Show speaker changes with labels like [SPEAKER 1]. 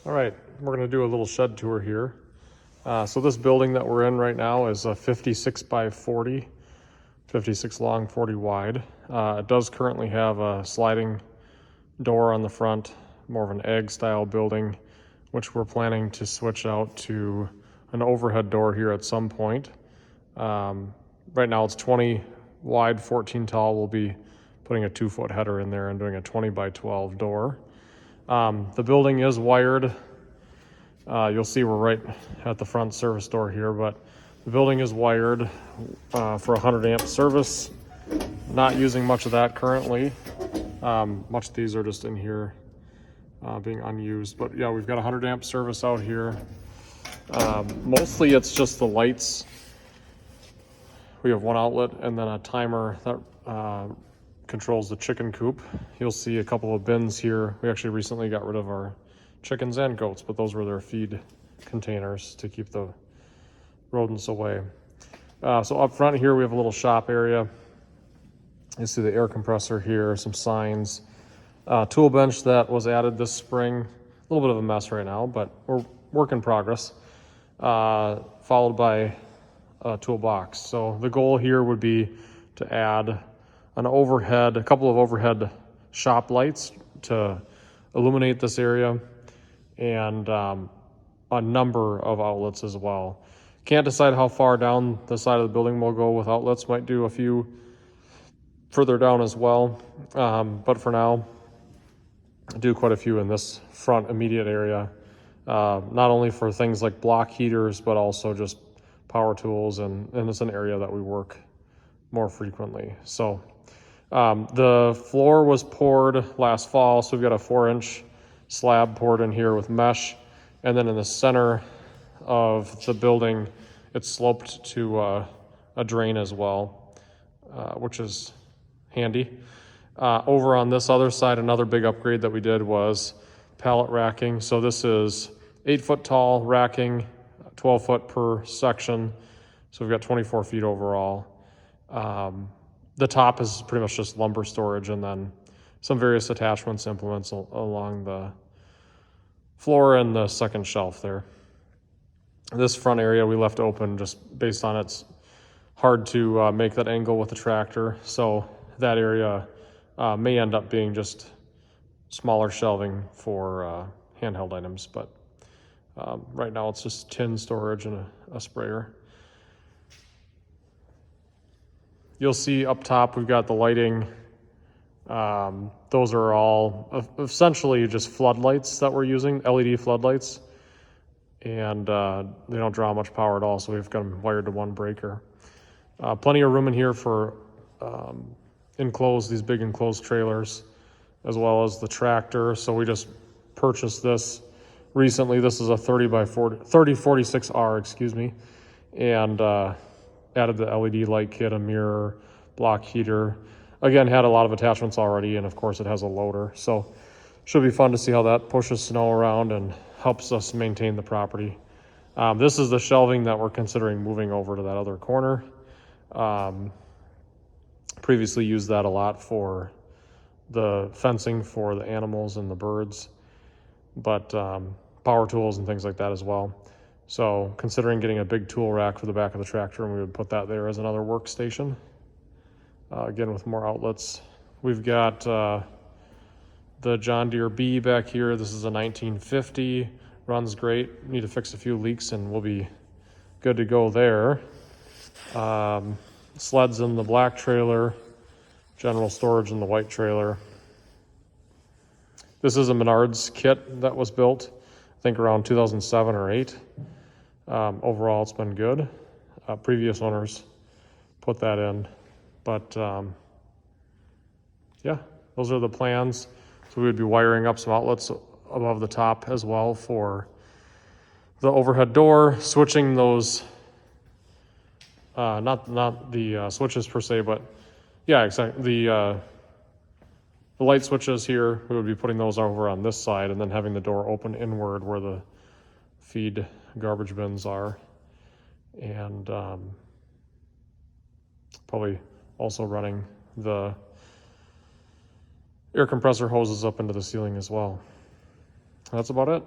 [SPEAKER 1] All right, we're gonna do a little shed tour here. So this building that we're in right now is a 56 by 40, 56 long, 40 wide. It does currently have a sliding door on the front, more of an egg style building, which we're planning to switch out to an overhead door here at some point. Right now it's 20 wide, 14 tall. We'll be putting a 2-foot header in there and doing a 20 by 12 door. The building is wired. You'll see we're right at the front service door here, but the building is wired for 100 amp service. Not using much of that currently. Much of these are just in here being unused, but yeah, we've got 100 amp service out here. Mostly it's just the lights. We have one outlet and then a timer that controls the chicken coop. You'll see a couple of bins here. We actually recently got rid of our chickens and goats, but those were their feed containers to keep the rodents away. So up front here, we have a little shop area. You see the air compressor here, some signs. Tool bench that was added this spring. A little bit of a mess right now, but we're work in progress. Followed by a toolbox. So the goal here would be to add a couple of overhead shop lights to illuminate this area, and a number of outlets as well. Can't decide how far down the side of the building we'll go with outlets. Might do a few further down as well, but for now, do quite a few in this front immediate area. Not only for things like block heaters, but also just power tools, and it's an area that we work more frequently. So the floor was poured last fall, so we've got a 4-inch slab poured in here with mesh, and then in the center of the building it's sloped to a drain as well, which is handy. Over on this other side, another big upgrade that we did was pallet racking. So this is 8-foot tall racking, 12 foot per section, so we've got 24 feet overall. The top is pretty much just lumber storage, and then some various attachments, implements along the floor and the second shelf there. This front area we left open just based on it's hard to make that angle with the tractor, so that area may end up being just smaller shelving for handheld items, but right now it's just tin storage and a sprayer. You'll see up top we've got the lighting. Those are all essentially just floodlights that we're using, LED floodlights, and they don't draw much power at all, so we've got them wired to one breaker. Plenty of room in here for these big enclosed trailers, as well as the tractor. So we just purchased this recently. This is a 3046R, excuse me, and added the LED light kit, a mirror, block heater. Again, had a lot of attachments already, and of course it has a loader. So should be fun to see how that pushes snow around and helps us maintain the property. This is the shelving that we're considering moving over to that other corner. Previously used that a lot for the fencing for the animals and the birds, but power tools and things like that as well. So considering getting a big tool rack for the back of the tractor, and we would put that there as another workstation. Again, with more outlets. We've got the John Deere B back here. This is a 1950, runs great. Need to fix a few leaks and we'll be good to go there. Sleds in the black trailer, general storage in the white trailer. This is a Menards kit that was built, I think around 2007 or 8. Overall, it's been good. Previous owners put that in, but yeah, those are the plans. So we would be wiring up some outlets above the top as well for the overhead door, switching those, not the switches per se, but yeah, exactly. The light switches here, we would be putting those over on this side and then having the door open inward where the feed garbage bins are. And probably also running the air compressor hoses up into the ceiling as well. That's about it.